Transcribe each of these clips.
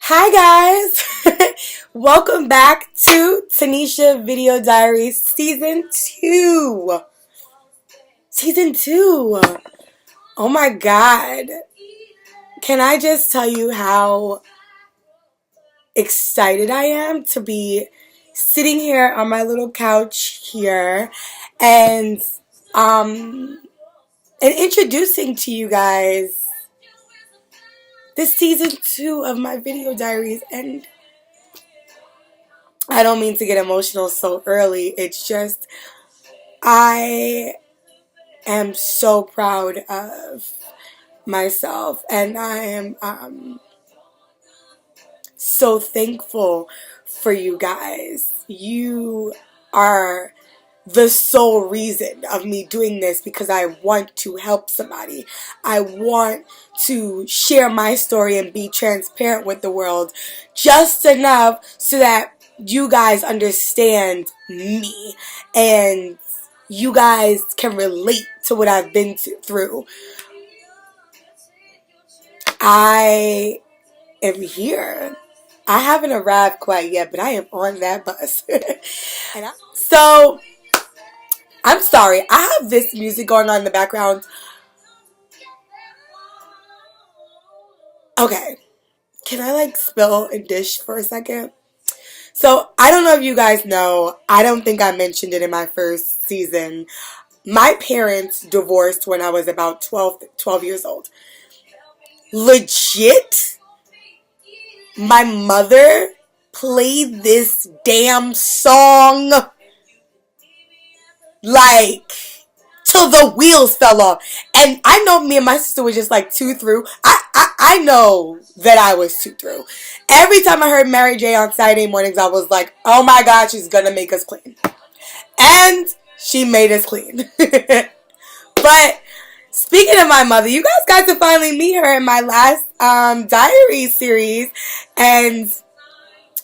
Hi guys! Welcome back to Tanisha Video Diaries Season 2. Season 2. Oh my god. Can I just tell you how excited I am to be sitting here on my little couch here and introducing to you guys this season 2 of my video diaries. And I don't mean to get emotional so early. It's just, I am so proud of myself, and I am so thankful for you guys. You are the sole reason of me doing this because I want to help somebody. I want to share my story and be transparent with the world just enough so that you guys understand me and you guys can relate to what I've been through. I am here. I haven't arrived quite yet, but I am on that bus. So, I'm sorry. I have this music going on in the background. Okay. Can I spill and dish for a second? So, I don't know if you guys know. I don't think I mentioned it in my first season. My parents divorced when I was about 12 years old. Legit, my mother played this damn song till the wheels fell off. And I know me and my sister were just two through. I know that I was two through. Every time I heard Mary J on Saturday mornings, I was like, oh my God, she's gonna make us clean. And she made us clean. But speaking of my mother, you guys got to finally meet her in my last diary series. And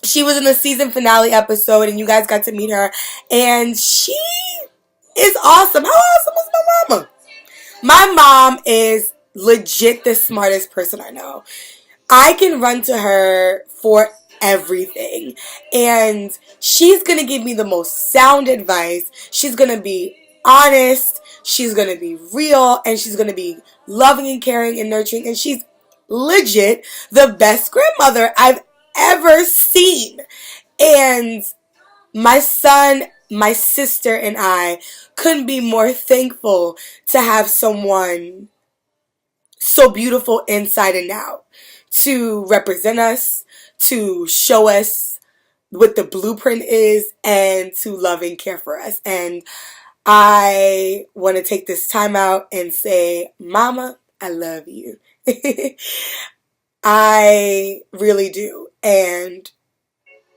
she was in the season finale episode, and you guys got to meet her. And she is awesome. How awesome is my mama? My mom is legit the smartest person I know. I can run to her for everything. And she's going to give me the most sound advice. She's going to be honest. She's going to be real. And she's going to be loving and caring and nurturing. And she's legit the best grandmother I've ever seen. And my son, my sister, and I couldn't be more thankful to have someone so beautiful inside and out to represent us, to show us what the blueprint is, and to love and care for us. And I want to take this time out and say, Mama, I love you. I really do. And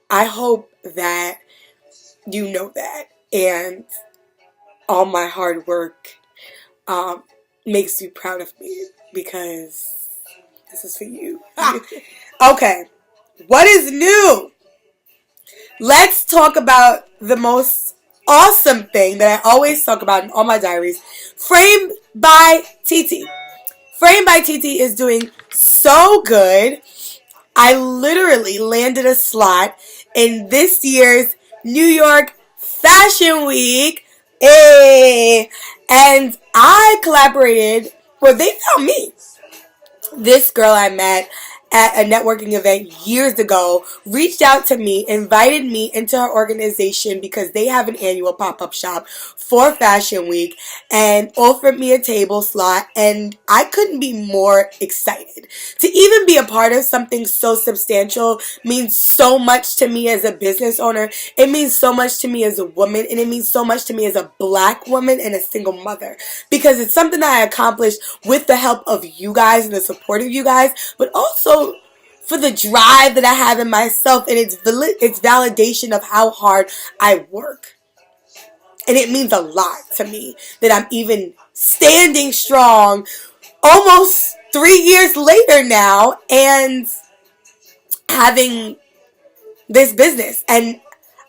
I hope that you know that. And all my hard work makes you proud of me, because this is for you. Okay, what is new? Let's talk about the most awesome thing that I always talk about in all my diaries. Framed by TT. Framed by TT is doing so good. I literally landed a slot in this year's New York Fashion Week. Hey! And I collaborated, well, they found me. This girl I met at a networking event years ago reached out to me, invited me into her organization because they have an annual pop-up shop for Fashion Week, and offered me a table slot. And I couldn't be more excited. To even be a part of something so substantial means so much to me as a business owner. It means so much to me as a woman, and it means so much to me as a Black woman and a single mother, because it's something that I accomplished with the help of you guys and the support of you guys, but also for the drive that I have in myself, and its validation of how hard I work. And it means a lot to me that I'm even standing strong almost 3 years later now and having this business. And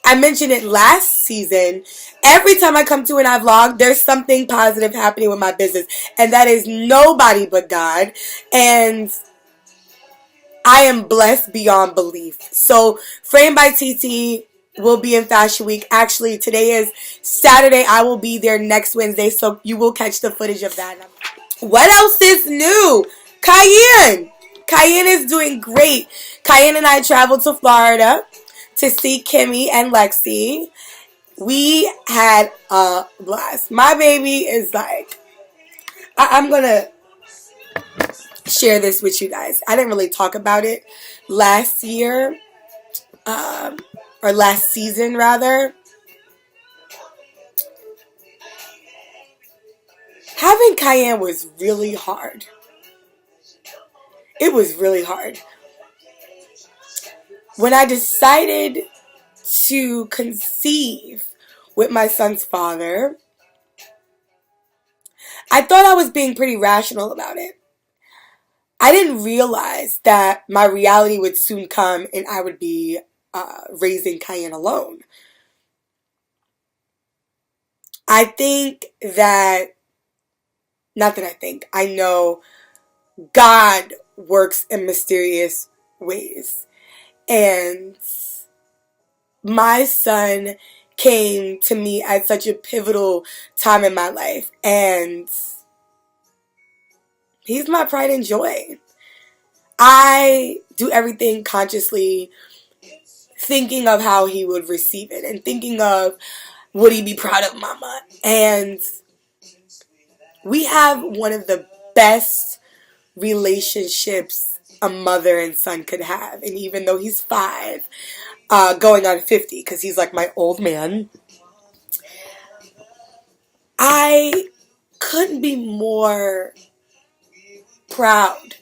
I mentioned it last season. Every time I come to and I vlog, there's something positive happening with my business. And that is nobody but God. And I am blessed beyond belief. So, Framed by TT will be in Fashion Week. Actually, today is Saturday. I will be there next Wednesday, so you will catch the footage of that. What else is new? Cayenne. Cayenne is doing great. Cayenne and I traveled to Florida to see Kimmy and Lexi. We had a blast. My baby is like, I'm going to share this with you guys. I didn't really talk about it last year, or last season rather. Having Cayenne was really hard. It was really hard. When I decided to conceive with my son's father, I thought I was being pretty rational about it. I didn't realize that my reality would soon come and I would be raising Cayenne alone. I think that, not that I think, I know God works in mysterious ways. And my son came to me at such a pivotal time in my life. And he's my pride and joy. I do everything consciously, thinking of how he would receive it and thinking of, would he be proud of mama? And we have one of the best relationships a mother and son could have. And even though he's 5, going on 50, because he's like my old man, I couldn't be more proud.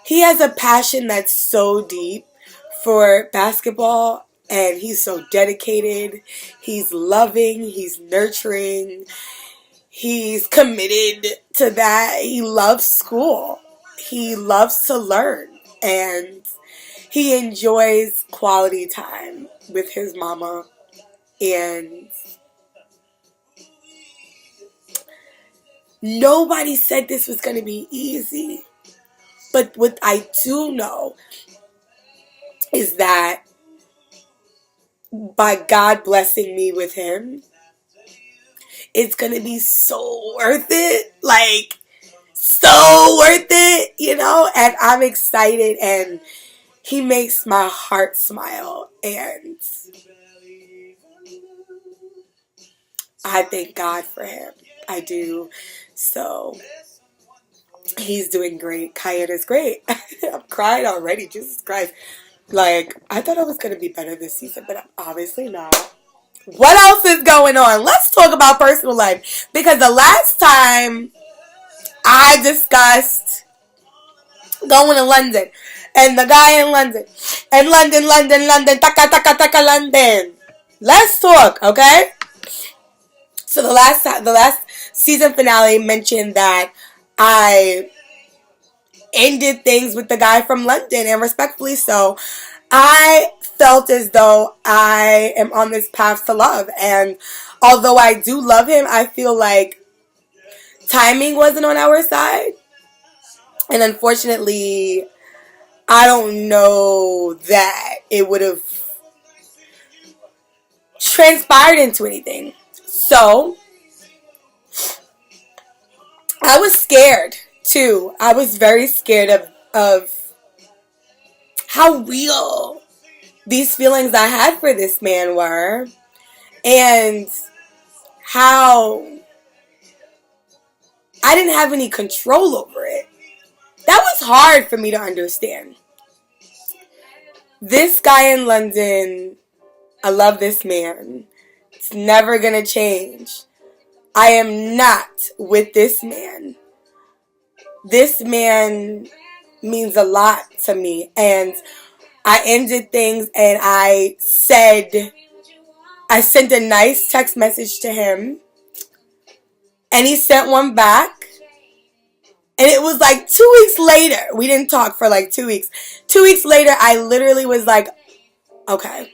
He has a passion that's so deep for basketball, and he's so dedicated. He's loving, he's nurturing, he's committed to that. He loves school. He loves to learn, and he enjoys quality time with his mama. And nobody said this was going to be easy. But what I do know is that by God blessing me with him, it's going to be so worth it. Like, so worth it, you know? And I'm excited, and he makes my heart smile. And I thank God for him. I do. So he's doing great. Cayenne is great. I'm crying already. Jesus Christ. Like, I thought I was going to be better this season, but I'm obviously not. What else is going on? Let's talk about personal life. Because the last time I discussed going to London, and the guy in London, and London, taka, London. Let's talk, okay? So the last season finale mentioned that I ended things with the guy from London, and respectfully so. I felt as though I am on this path to love, and although I do love him, I feel like timing wasn't on our side, and unfortunately, I don't know that it would have transpired into anything. So I was scared too. I was very scared of how real these feelings I had for this man were, and how I didn't have any control over it. That was hard for me to understand. This guy in London, I love this man. It's never gonna change. I am not with this man. This man means a lot to me, and I ended things, and I sent a nice text message to him, and he sent one back, and it was like 2 weeks later. We didn't talk for like 2 weeks. 2 weeks later, I literally was like, okay,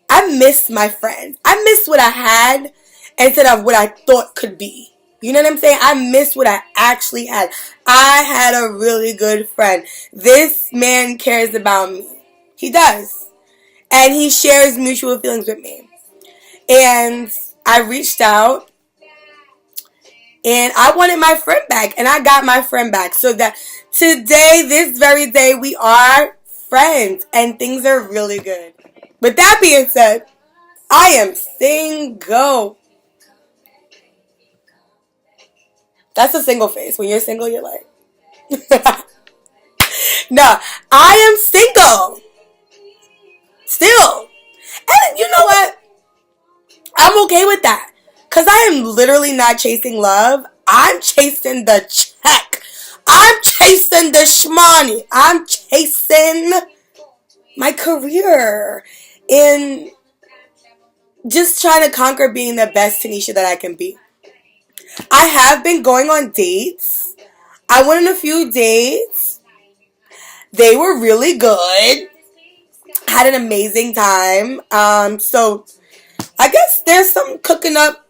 I miss my friends. I miss what I had instead of what I thought could be. You know what I'm saying? I miss what I actually had. I had a really good friend. This man cares about me. He does. And he shares mutual feelings with me. And I reached out and I wanted my friend back. And I got my friend back. So that today, this very day, we are friends. And things are really good. With that being said, I am single. That's a single face. When you're single, you're like. No, I am single. Still. And you know what? I'm okay with that. Because I am literally not chasing love. I'm chasing the check. I'm chasing the shmoney. I'm chasing my career. And just trying to conquer being the best Tanisha that I can be. I have been going on dates. I went on a few dates. They were really good. Had an amazing time. So I guess there's some cooking up,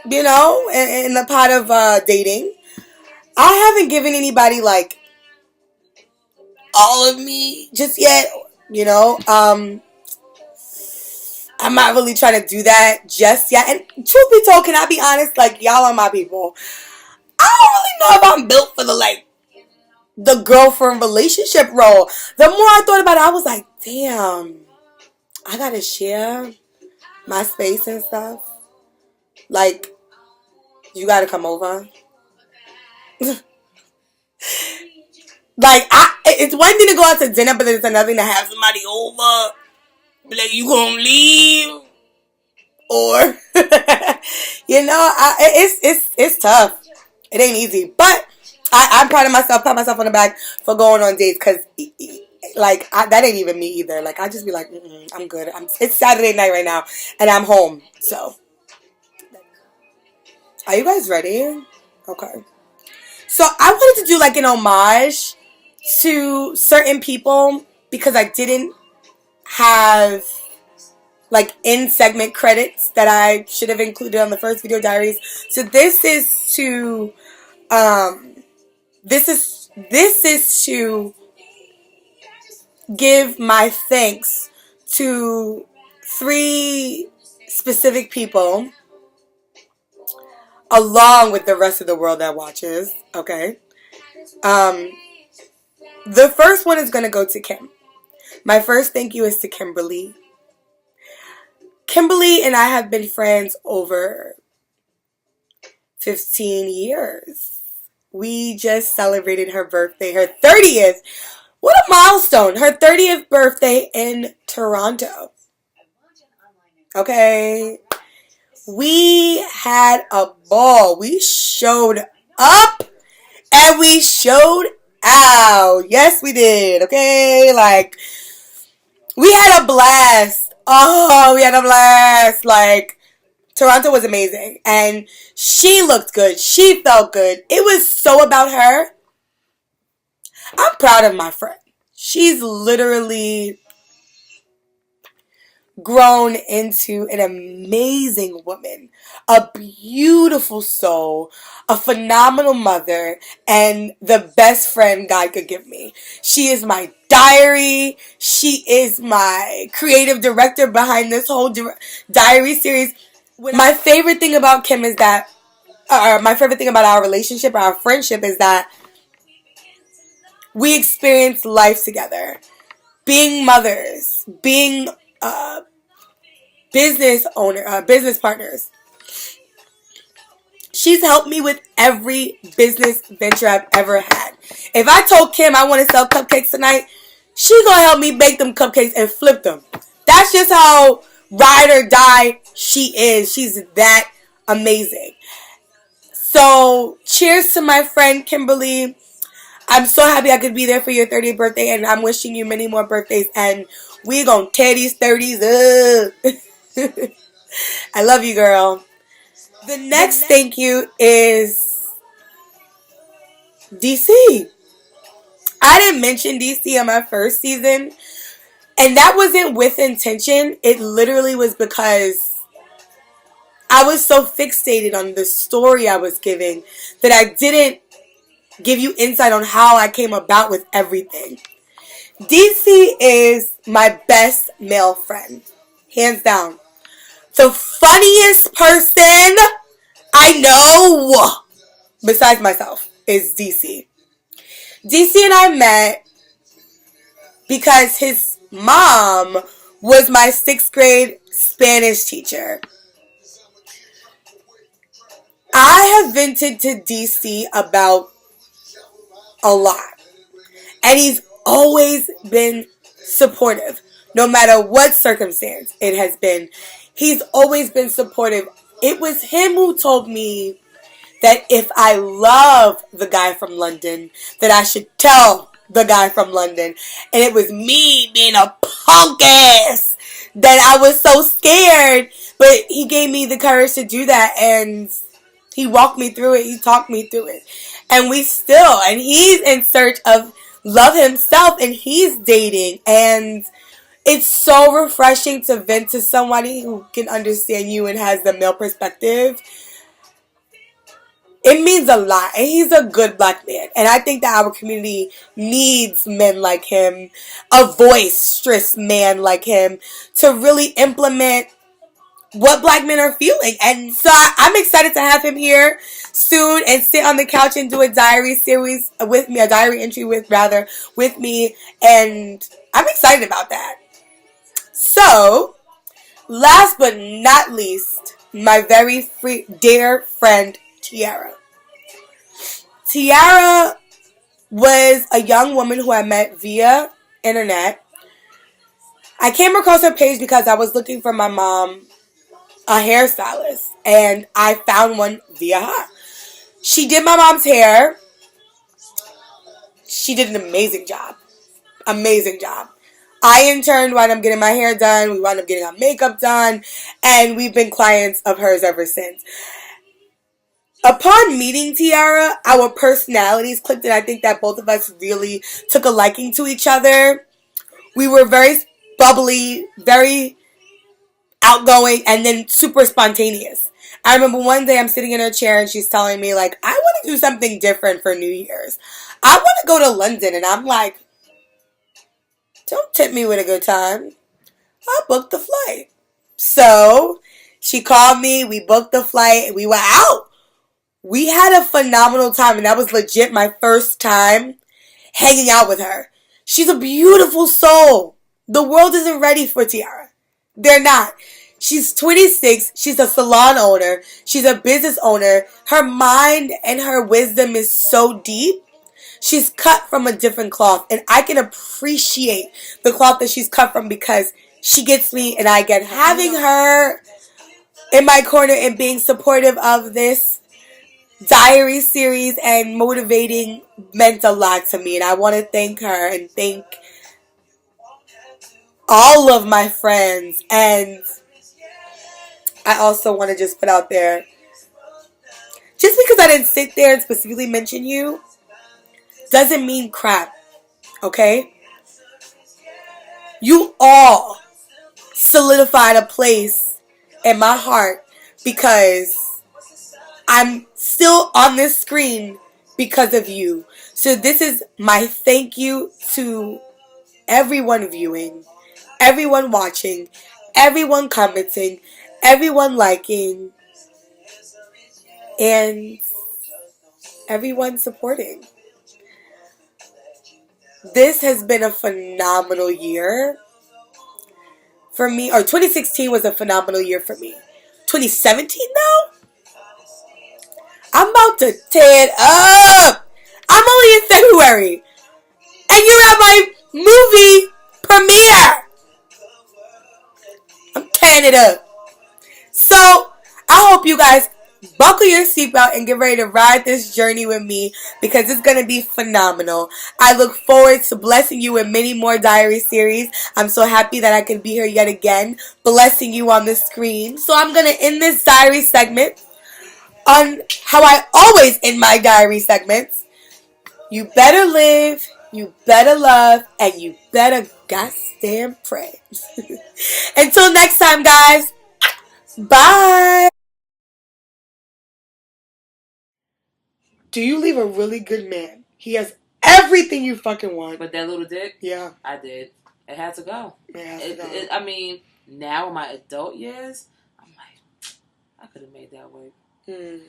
in the pot of dating. I haven't given anybody like all of me just yet. I'm not really trying to do that just yet. And truth be told, can I be honest? Like, y'all are my people. I don't really know if I'm built for the girlfriend relationship role. The more I thought about it, I was like, damn, I gotta share my space and stuff. Like, you gotta come over. Like, it's one thing to go out to dinner, but it's another thing to have somebody over. Like, you gonna leave? Or, it's tough. It ain't easy. But I'm proud of myself, pat myself on the back for going on dates. Because, that ain't even me either. Like, I just be like, I'm good. It's Saturday night right now, and I'm home. So, are you guys ready? Okay. So, I wanted to do, like, an homage to certain people because I didn't have like in segment credits that I should have included on the first video diaries. So this is to give my thanks to 3 specific people along with the rest of the world that watches. Okay. The first one is going to go to Kim. My first thank you is to Kimberly. Kimberly and I have been friends over 15 years. We just celebrated her birthday, her 30th. What a milestone. Her 30th birthday in Toronto. Okay. We had a ball. We showed up and we showed out. Yes, we did. Okay. Like, we had a blast. Oh, we had a blast. Like, Toronto was amazing. And she looked good. She felt good. It was so about her. I'm proud of my friend. She's literally grown into an amazing woman, a beautiful soul, a phenomenal mother, and the best friend God could give me. She is my diary. She is my creative director behind this whole diary series. My favorite thing about Kim is that, my favorite thing about our relationship, our friendship, is that we experience life together. Being mothers, being business partners. She's helped me with every business venture I've ever had. If I told Kim I want to sell cupcakes tonight, she's going to help me bake them cupcakes and flip them. That's just how ride or die she is. She's that amazing. So, cheers to my friend Kimberly. I'm so happy I could be there for your 30th birthday, and I'm wishing you many more birthdays, and we gonna tear these 30s up. I love you, girl. The next thank you is DC. I didn't mention DC on my first season, and that wasn't with intention. It literally was because I was so fixated on the story I was giving that I didn't give you insight on how I came about with everything. DC is my best male friend. Hands down. The funniest person I know, besides myself, is DC. DC and I met because his mom was my 6th grade Spanish teacher. I have vented to DC about a lot. And he's always been supportive. No matter what circumstance it has been, he's always been supportive. It was him who told me that if I love the guy from London, that I should tell the guy from London. And it was me being a punk ass that I was so scared. But he gave me the courage to do that, and he walked me through it. He talked me through it. And he's in search of love himself, and he's dating. And it's so refreshing to vent to somebody who can understand you and has the male perspective. It means a lot. And he's a good black man. And I think that our community needs men like him, a boisterous man like him, to really implement what black men are feeling. And so I'm excited to have him here soon and sit on the couch and do a diary series with me, a diary entry with me. And I'm excited about that. So, last but not least, my very dear friend, Tiara. Tiara was a young woman who I met via internet. I came across her page because I was looking for my mom a hairstylist, and I found one via her. She did my mom's hair. She did an amazing job. Amazing job. I, in turn, wound up getting my hair done. We wound up getting our makeup done, and we've been clients of hers ever since. Upon meeting Tiara, our personalities clicked, and I think that both of us really took a liking to each other. We were very bubbly, very outgoing, and then super spontaneous. I remember one day I'm sitting in her chair and she's telling me, like, I want to do something different for New Year's. I want to go to London. And I'm like, don't tempt me with a good time. I'll book the flight. So she called me. We booked the flight. We were out. We had a phenomenal time. And that was legit my first time hanging out with her. She's a beautiful soul. The world isn't ready for Tiara. They're not. She's 26. She's a salon owner. She's a business owner. Her mind and her wisdom is so deep. She's cut from a different cloth. And I can appreciate the cloth that she's cut from because she gets me and I get her. Having her in my corner and being supportive of this diary series and motivating meant a lot to me. And I want to thank her and thank all of my friends. And I also want to just put out there, just because I didn't sit there and specifically mention you doesn't mean crap, okay? You all solidified a place in my heart because I'm still on this screen because of you. So this is my thank you to everyone viewing, everyone watching, everyone commenting, everyone liking, and everyone supporting. This has been a phenomenal year for me. Or 2016 was a phenomenal year for me. 2017 though? I'm about to tear it up. I'm only in February. And you're at my movie premiere. I'm tearing it up. So, I hope you guys buckle your seatbelt and get ready to ride this journey with me because it's going to be phenomenal. I look forward to blessing you with many more diary series. I'm so happy that I can be here yet again, blessing you on the screen. So I'm going to end this diary segment on how I always end my diary segments. You better live, you better love, and you better goddamn pray. Until next time, guys. Bye. Do you leave a really good man? He has everything you fucking want. But that little dick? Yeah. I did. It had to go. It has to go. I mean, now in my adult years, I'm like, I could have made that work. But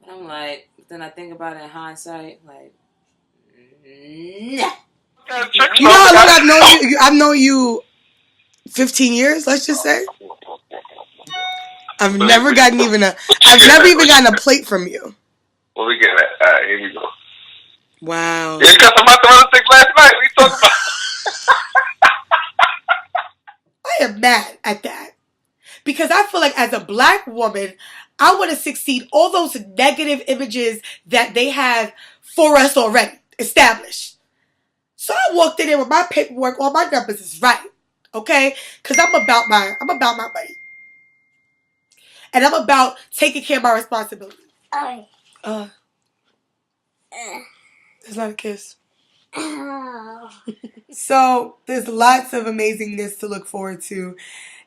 I'm like, then I think about it in hindsight, like, nah. You know how long I've known you? I've known you 15 years, let's just say. I've never even gotten a plate from you. What we getting at? Alright, here we go. Wow. You got some other things last night. What are you talking about? I am mad at that. Because I feel like as a black woman, I want to succeed all those negative images that they have for us already established. So I walked in there with my paperwork, all my numbers is right. Okay? Because I'm about my money. And I'm about taking care of my responsibility. It's not a kiss. So there's lots of amazingness to look forward to.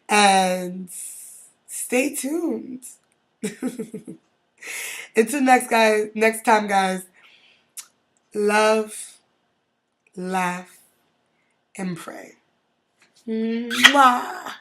And stay tuned. Until next time, guys. Love, laugh, and pray. Mwah.